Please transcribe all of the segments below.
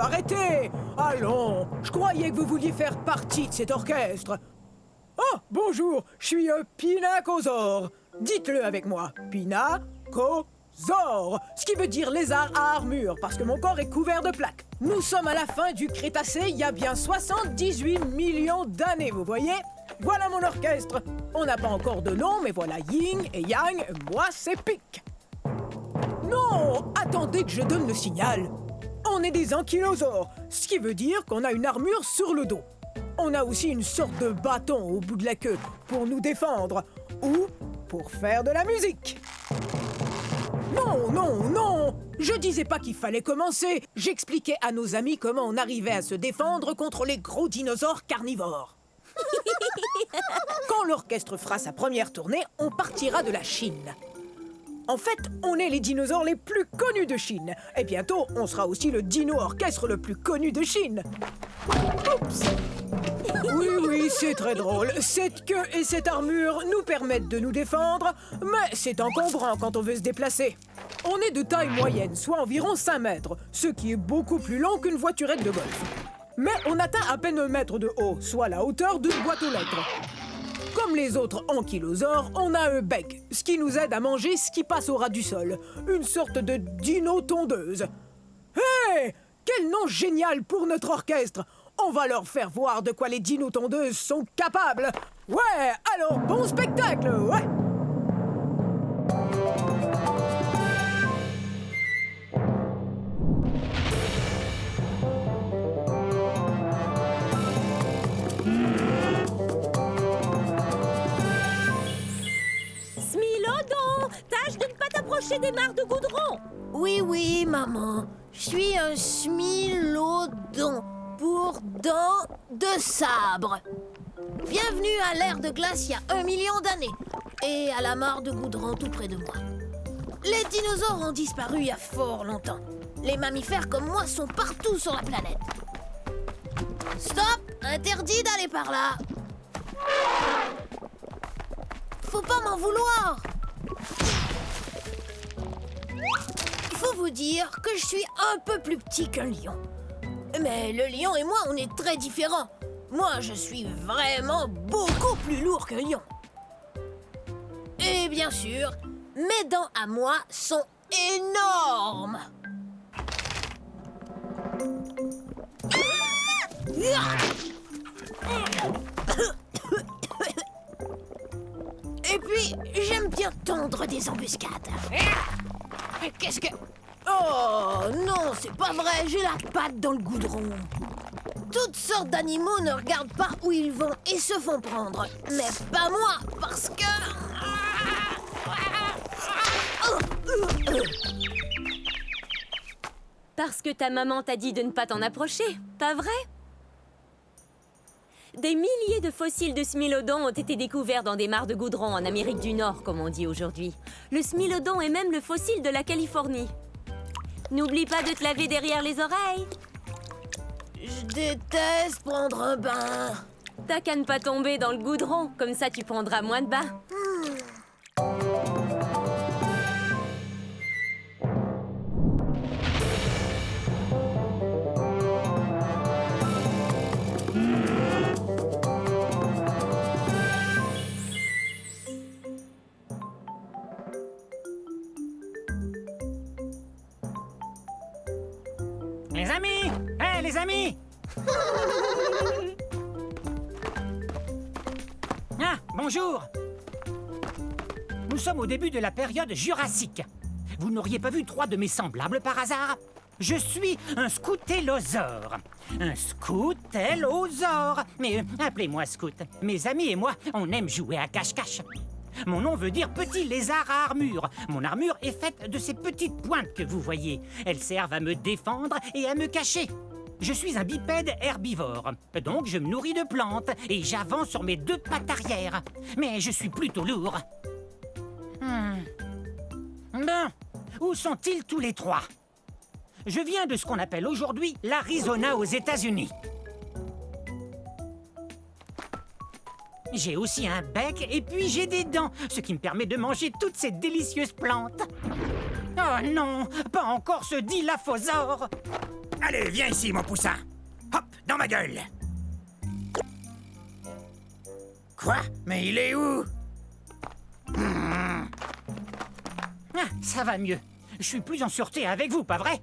arrêtez! Allons, je croyais que vous vouliez faire partie de cet orchestre. Oh, bonjour, je suis Pinacosaure. Dites-le avec moi, Pinacosaure, ce qui veut dire lézard à armure, parce que mon corps est couvert de plaques. Nous sommes à la fin du Crétacé, il y a bien 78 millions d'années, vous voyez? Voilà mon orchestre. On n'a pas encore de nom, mais voilà Yin et Yang, moi c'est Pic. Non, attendez que je donne le signal. On est des ankylosaures, ce qui veut dire qu'on a une armure sur le dos. On a aussi une sorte de bâton au bout de la queue pour nous défendre ou pour faire de la musique. Non, non, non! Je disais pas qu'il fallait commencer. J'expliquais à nos amis comment on arrivait à se défendre contre les gros dinosaures carnivores. Quand l'orchestre fera sa première tournée, on partira de la Chine. En fait, on est les dinosaures les plus connus de Chine. Et bientôt, on sera aussi le dino-orchestre le plus connu de Chine. Oups! Oui, oui, c'est très drôle. Cette queue et cette armure nous permettent de nous défendre, mais c'est encombrant quand on veut se déplacer. On est de taille moyenne, soit environ 5 mètres, ce qui est beaucoup plus long qu'une voiturette de golf. Mais on atteint à peine 1 mètre de haut, soit la hauteur d'une boîte aux lettres. Comme les autres ankylosaures, on a un bec, ce qui nous aide à manger ce qui passe au ras du sol. Une sorte de dino-tondeuse. Hé! Quel nom génial pour notre orchestre! On va leur faire voir de quoi les dino-tondeuses sont capables. Ouais, alors bon spectacle, ouais! Smilodon, tâche de ne pas t'approcher des mares de goudron. Oui, oui, maman. Je suis un smilodon pour dents de sabre. Bienvenue à l'ère de glace il y a 1 million d'années et à la mare de goudron tout près de moi. Les dinosaures ont disparu il y a fort longtemps. Les mammifères comme moi sont partout sur la planète. Stop! Interdit d'aller par là. Faut pas m'en vouloir. Il faut vous dire que je suis un peu plus petit qu'un lion. Mais le lion et moi, on est très différents. Moi, je suis vraiment beaucoup plus lourd qu'un lion. Et bien sûr, mes dents à moi sont énormes. Et puis, j'aime bien tendre des embuscades. Qu'est-ce que... Oh non, c'est pas vrai, j'ai la patte dans le goudron. Toutes sortes d'animaux ne regardent pas où ils vont et se font prendre. Mais pas moi, parce que... Parce que ta maman t'a dit de ne pas t'en approcher, pas vrai? Des milliers de fossiles de smilodons ont été découverts dans des mares de goudron en Amérique du Nord, comme on dit aujourd'hui. Le smilodon est même le fossile de la Californie. N'oublie pas de te laver derrière les oreilles. Je déteste prendre un bain. T'as qu'à ne pas tomber dans le goudron, comme ça tu prendras moins de bains. Les amis! Hé, les amis! Ah, bonjour! Nous sommes au début de la période jurassique. Vous n'auriez pas vu 3 de mes semblables par hasard? Je suis un scoutellosaure. Un scoutellosaure. Mais appelez-moi scout. Mes amis et moi, on aime jouer à cache-cache. Mon nom veut dire petit lézard à armure. Mon armure est faite de ces petites pointes que vous voyez. Elles servent à me défendre et à me cacher. Je suis un bipède herbivore, donc je me nourris de plantes et j'avance sur mes 2 pattes arrière. Mais je suis plutôt lourd. Bon, où sont-ils tous les 3? Je viens de ce qu'on appelle aujourd'hui l'Arizona aux États-Unis. J'ai aussi un bec et puis j'ai des dents, ce qui me permet de manger toutes ces délicieuses plantes. Oh non, pas encore ce Dilophosaure. Allez, viens ici, mon poussin. Hop, dans ma gueule. Quoi? Mais il est où? Ah, ça va mieux. Je suis plus en sûreté avec vous, pas vrai?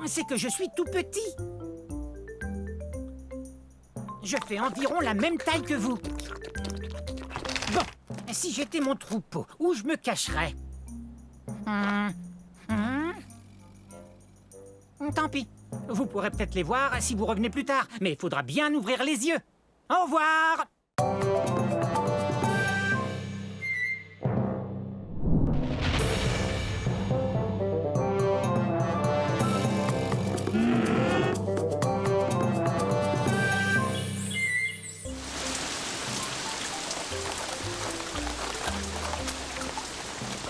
C'est que je suis tout petit. Je fais environ la même taille que vous. Bon, si j'étais mon troupeau, où je me cacherais? Tant pis. Vous pourrez peut-être les voir si vous revenez plus tard, mais il faudra bien ouvrir les yeux. Au revoir!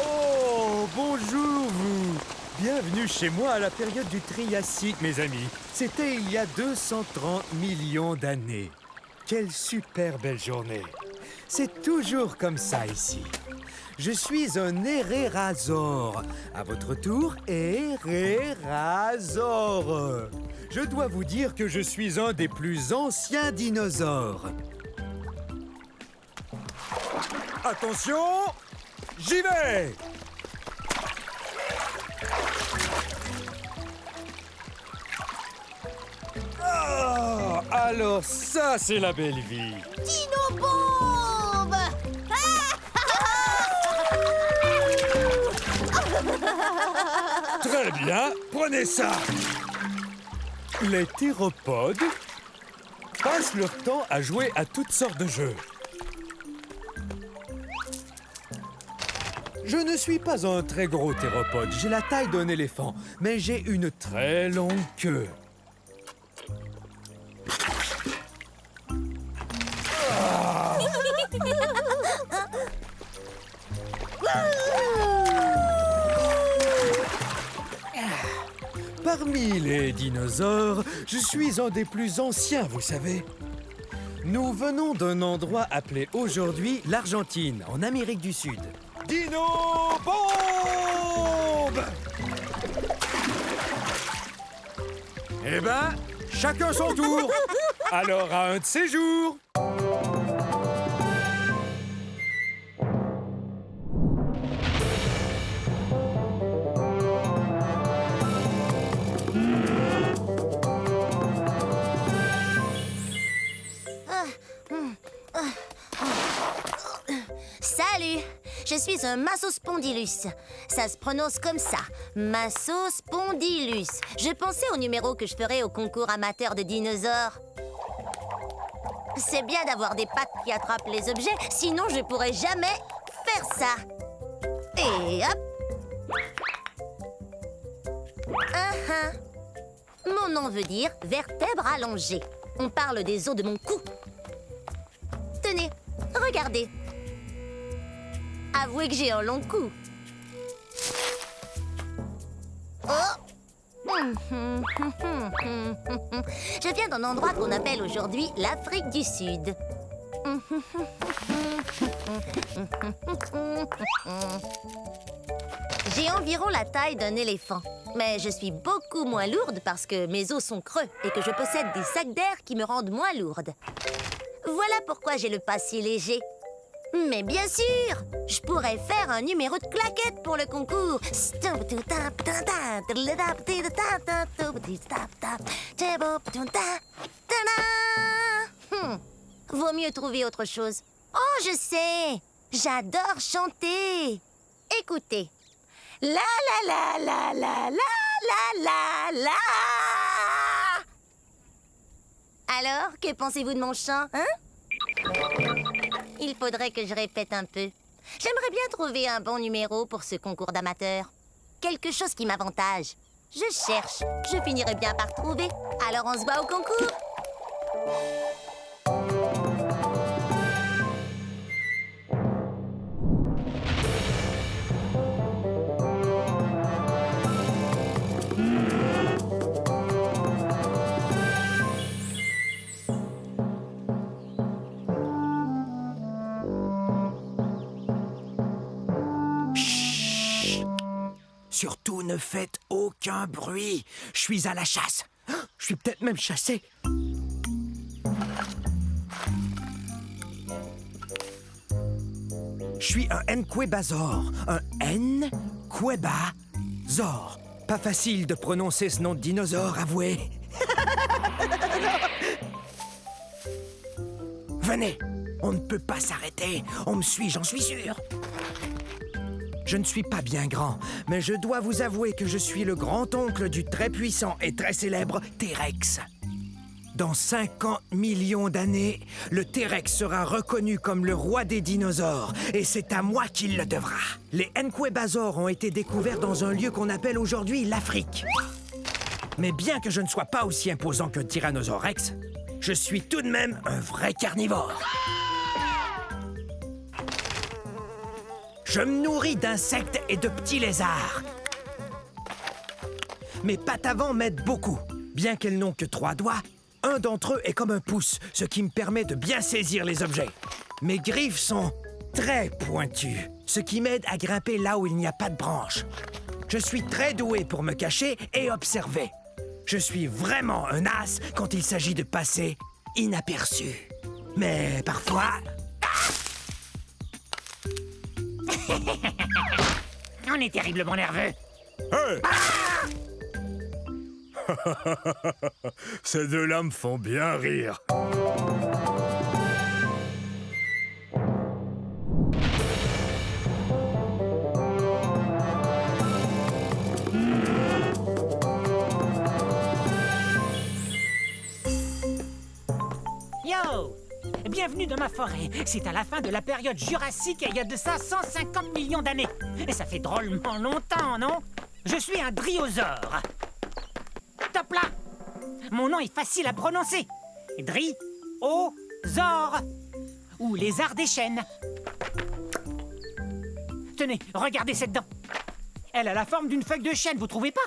Oh, bonjour vous! Bienvenue chez moi à la période du Triassique, mes amis. C'était il y a 230 millions d'années. Quelle super belle journée! C'est toujours comme ça ici. Je suis un hérérasaure. À votre tour, hérérasaure. Je dois vous dire que je suis un des plus anciens dinosaures. Attention! J'y vais! Ah, alors ça, c'est la belle vie. Dino-bombe! Très bien, prenez ça. Les théropodes passent leur temps à jouer à toutes sortes de jeux. Je ne suis pas un très gros théropode, j'ai la taille d'un éléphant, mais j'ai une très longue queue. Parmi les dinosaures, je suis un des plus anciens, vous savez. Nous venons d'un endroit appelé aujourd'hui l'Argentine, en Amérique du Sud. Dino bombe! Eh ben, chacun son tour. Alors, à un de ces jours. Salut! Je suis un Massospondylus. Ça se prononce comme ça, Massospondylus. Je pensais au numéro que je ferais au concours amateur de dinosaures. C'est bien d'avoir des pattes qui attrapent les objets, sinon je pourrais jamais faire ça. Et hop! Mon nom veut dire vertèbre allongée. On parle des os de mon cou. Tenez, regardez. Avouez que j'ai un long cou. Oh! Je viens d'un endroit qu'on appelle aujourd'hui l'Afrique du Sud. J'ai environ la taille d'un éléphant, mais je suis beaucoup moins lourde parce que mes os sont creux et que je possède des sacs d'air qui me rendent moins lourde. Voilà pourquoi j'ai le pas si léger. Mais bien sûr, je pourrais faire un numéro de claquette pour le concours. Vaut mieux trouver autre chose. Oh, je sais, j'adore chanter. Écoutez. La la la la la la la la. Alors, que pensez-vous de mon chant, hein? Il faudrait que je répète un peu. J'aimerais bien trouver un bon numéro pour ce concours d'amateurs. Quelque chose qui m'avantage. Je cherche. Je finirai bien par trouver. Alors on se voit au concours. Surtout ne faites aucun bruit. Je suis à la chasse. Je suis peut-être même chassé. Je suis un Nquebazor. Un Nquebazor. Pas facile de prononcer ce nom de dinosaure, avouez. Venez, on ne peut pas s'arrêter. On me suit, j'en suis sûr. Je ne suis pas bien grand, mais je dois vous avouer que je suis le grand-oncle du très puissant et très célèbre T-Rex. Dans 50 millions d'années, le T-Rex sera reconnu comme le roi des dinosaures, et c'est à moi qu'il le devra. Les Nquebazors ont été découverts dans un lieu qu'on appelle aujourd'hui l'Afrique. Mais bien que je ne sois pas aussi imposant qu'un Tyrannosaure Rex, je suis tout de même un vrai carnivore. Je me nourris d'insectes et de petits lézards. Mes pattes avant m'aident beaucoup. Bien qu'elles n'ont que 3 doigts, un d'entre eux est comme un pouce, ce qui me permet de bien saisir les objets. Mes griffes sont très pointues, ce qui m'aide à grimper là où il n'y a pas de branches. Je suis très doué pour me cacher et observer. Je suis vraiment un as quand il s'agit de passer inaperçu. Mais parfois... On est terriblement nerveux. Hey! Ces deux-là me font bien rire. Yo! Bienvenue dans ma forêt. C'est à la fin de la période jurassique et il y a de ça 150 millions d'années. Et ça fait drôlement longtemps, non? Je suis un dryosaure. Top là! Mon nom est facile à prononcer. Dryosaure. Ou lézard des chênes. Tenez, regardez cette dent. Elle a la forme d'une feuille de chêne, vous trouvez pas?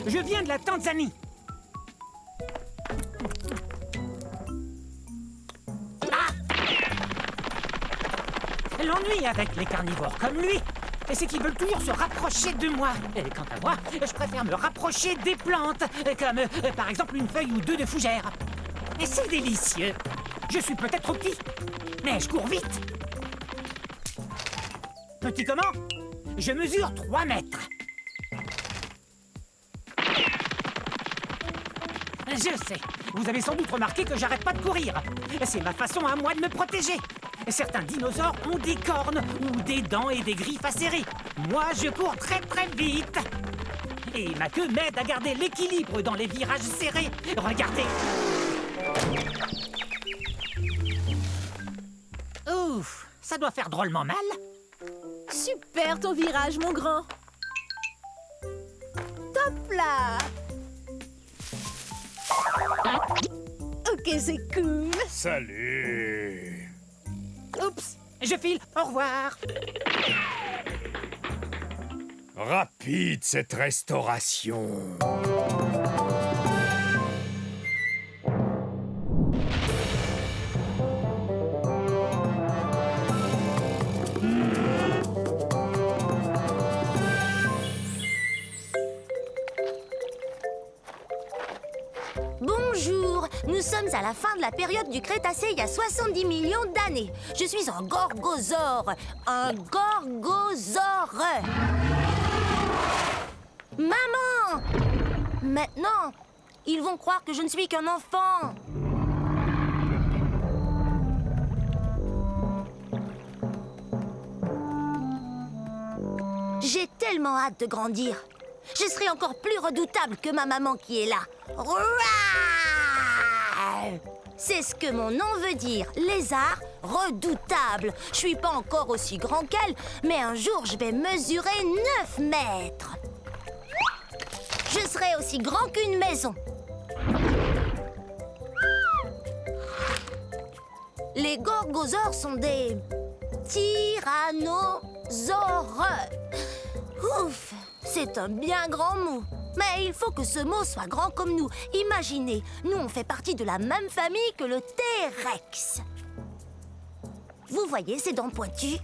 Je viens de la Tanzanie. L'ennui avec les carnivores comme lui, c'est qu'ils veulent toujours se rapprocher de moi. Et quant à moi, je préfère me rapprocher des plantes, comme par exemple une feuille ou 2 de fougère. Et c'est délicieux. Je suis peut-être petit, mais je cours vite. Petit comment? Je mesure 3 mètres. Je sais, vous avez sans doute remarqué que j'arrête pas de courir. C'est ma façon à moi de me protéger. Certains dinosaures ont des cornes ou des dents et des griffes acérées. Moi, je cours très très vite. Et ma queue m'aide à garder l'équilibre dans les virages serrés. Regardez. Ouf, ça doit faire drôlement mal. Super ton virage, mon grand. Top là. Ok, c'est cool. Salut. Oups. Je file, au revoir. Rapide cette restauration. Bonjour, nous sommes à la fin de la période du Crétacé il y a 70 millions d'années. Je suis un gorgosaure. Un gorgosaure. Maman! Maintenant, ils vont croire que je ne suis qu'un enfant. J'ai tellement hâte de grandir. Je serai encore plus redoutable que ma maman qui est là. Rouah! C'est ce que mon nom veut dire, lézard redoutable. Je suis pas encore aussi grand qu'elle, mais un jour je vais mesurer 9 mètres. Je serai aussi grand qu'une maison. Les gorgosaures sont des tyrannosaures. Ouf, c'est un bien grand mot. Mais il faut que ce mot soit grand comme nous. Imaginez, nous on fait partie de la même famille que le T-Rex. Vous voyez ces dents pointues?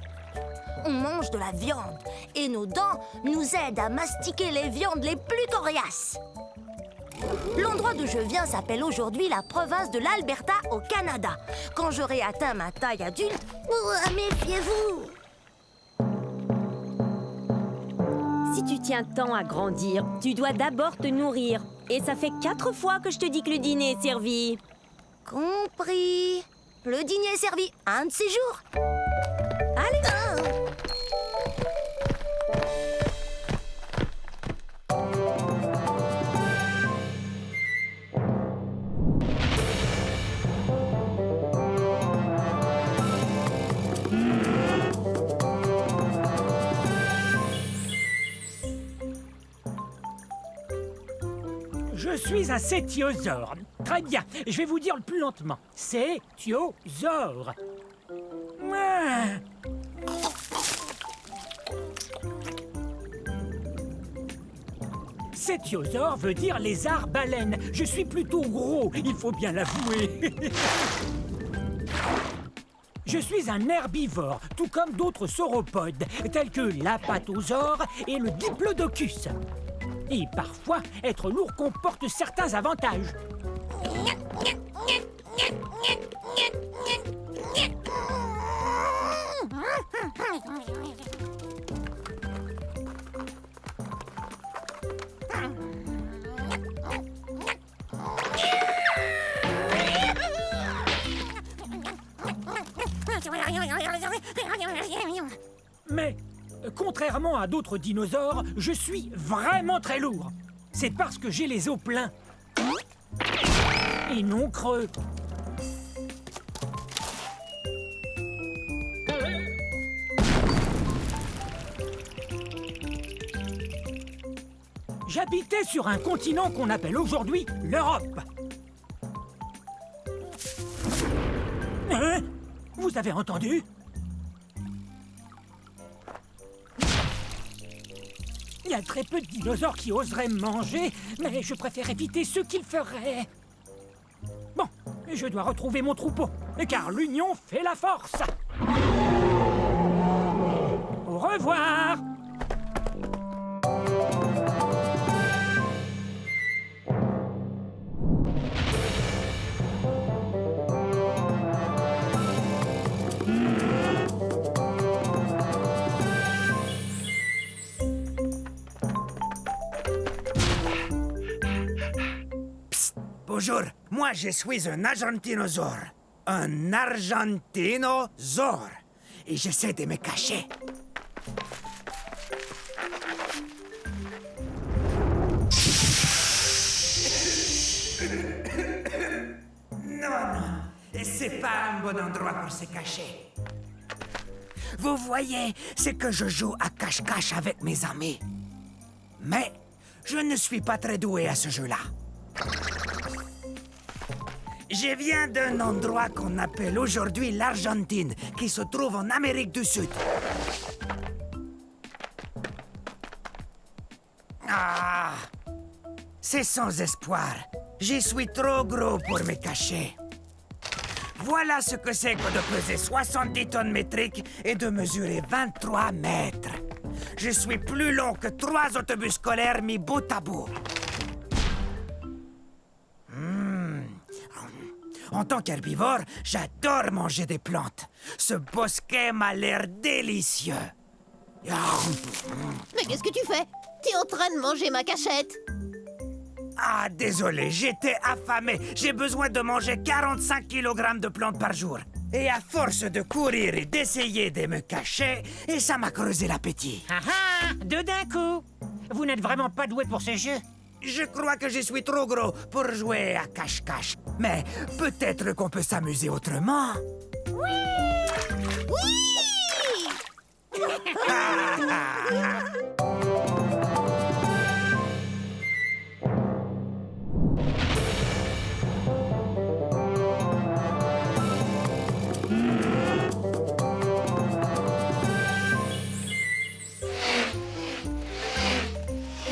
on mange de la viande. Et nos dents nous aident à mastiquer les viandes les plus coriaces. L'endroit d'où je viens s'appelle aujourd'hui la province de l'Alberta au Canada. Quand j'aurai atteint ma taille adulte, méfiez-vous. Si tu tiens tant à grandir, tu dois d'abord te nourrir. Et ça fait 4 fois que je te dis que le dîner est servi. Compris. Le dîner est servi un de ces jours. Allez. Je suis un cétiosaure. Très bien, je vais vous dire le plus lentement. Cétiosaure. Ah. Cétiosaure veut dire lézard-baleine. Je suis plutôt gros, il faut bien l'avouer. Je suis un herbivore, tout comme d'autres sauropodes, tels que l'apatosaure et le diplodocus. Et parfois, être lourd comporte certains avantages. Mais, contrairement à d'autres dinosaures, je suis vraiment très lourd. C'est parce que j'ai les os pleins. Et non creux. J'habitais sur un continent qu'on appelle aujourd'hui l'Europe. Hein? Vous avez entendu? Il y a très peu de dinosaures qui oseraient me manger, mais je préfère éviter ceux qui le feraient. Bon, je dois retrouver mon troupeau, car l'union fait la force. Au revoir. Bonjour, moi je suis un argentinosaure. Un argentinosaure. Et j'essaie de me cacher. Non, c'est pas un bon endroit pour se cacher. Vous voyez, c'est que je joue à cache-cache avec mes amis. Mais je ne suis pas très doué à ce jeu-là. Je viens d'un endroit qu'on appelle aujourd'hui l'Argentine, qui se trouve en Amérique du Sud. Ah, c'est sans espoir. Je suis trop gros pour me cacher. Voilà ce que c'est que de peser 70 tonnes métriques et de mesurer 23 mètres. Je suis plus long que 3 autobus scolaires mis bout à bout. En tant qu'herbivore, j'adore manger des plantes. Ce bosquet m'a l'air délicieux. Mais qu'est-ce que tu fais? T'es en train de manger ma cachette. Ah, désolé, j'étais affamé. J'ai besoin de manger 45 kg de plantes par jour. Et à force de courir et d'essayer de me cacher, et ça m'a creusé l'appétit. Ah ah, deux d'un coup. Vous n'êtes vraiment pas doué pour ce jeu. Je crois que je suis trop gros pour jouer à cache-cache. Mais peut-être qu'on peut s'amuser autrement. Oui.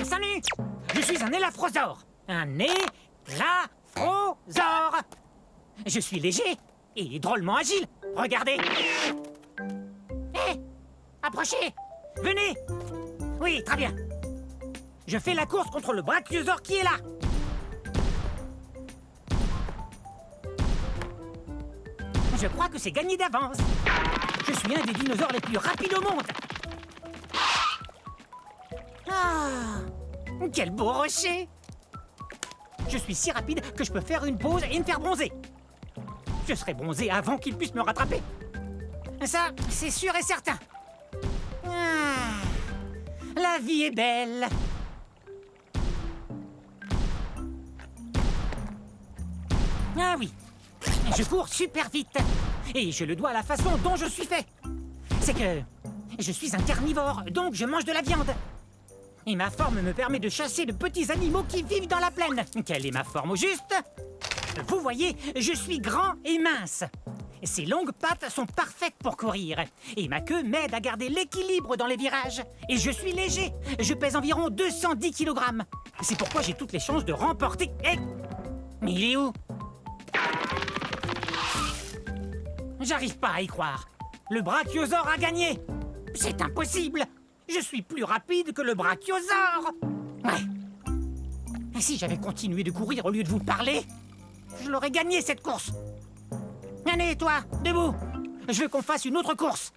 Salut! Je suis un élafrosaure. Un élafrosaure. Je suis léger et drôlement agile. Regardez. Hé! approchez. Venez. Oui, très bien. Je fais la course contre le brachiosaure qui est là. Je crois que c'est gagné d'avance. Je suis un des dinosaures les plus rapides au monde. Ah, quel beau rocher. Je suis si rapide que je peux faire une pause et me faire bronzer. Je serai bronzé avant qu'il puisse me rattraper. Ça, c'est sûr et certain. Ah, la vie est belle. Ah oui, je cours super vite. Et je le dois à la façon dont je suis fait. C'est que je suis un carnivore, donc je mange de la viande. Et ma forme me permet de chasser de petits animaux qui vivent dans la plaine. Quelle est ma forme au juste? Vous voyez, je suis grand et mince. Ces longues pattes sont parfaites pour courir. Et ma queue m'aide à garder l'équilibre dans les virages. Et je suis léger. Je pèse environ 210 kg. C'est pourquoi j'ai toutes les chances de remporter... Hey! Mais il est où? J'arrive pas à y croire. Le brachiosaure a gagné. C'est impossible. Je suis plus rapide que le brachiosaure. Ouais. Et si j'avais continué de courir au lieu de vous parler, je l'aurais gagné cette course. Allez, toi, debout. Je veux qu'on fasse une autre course.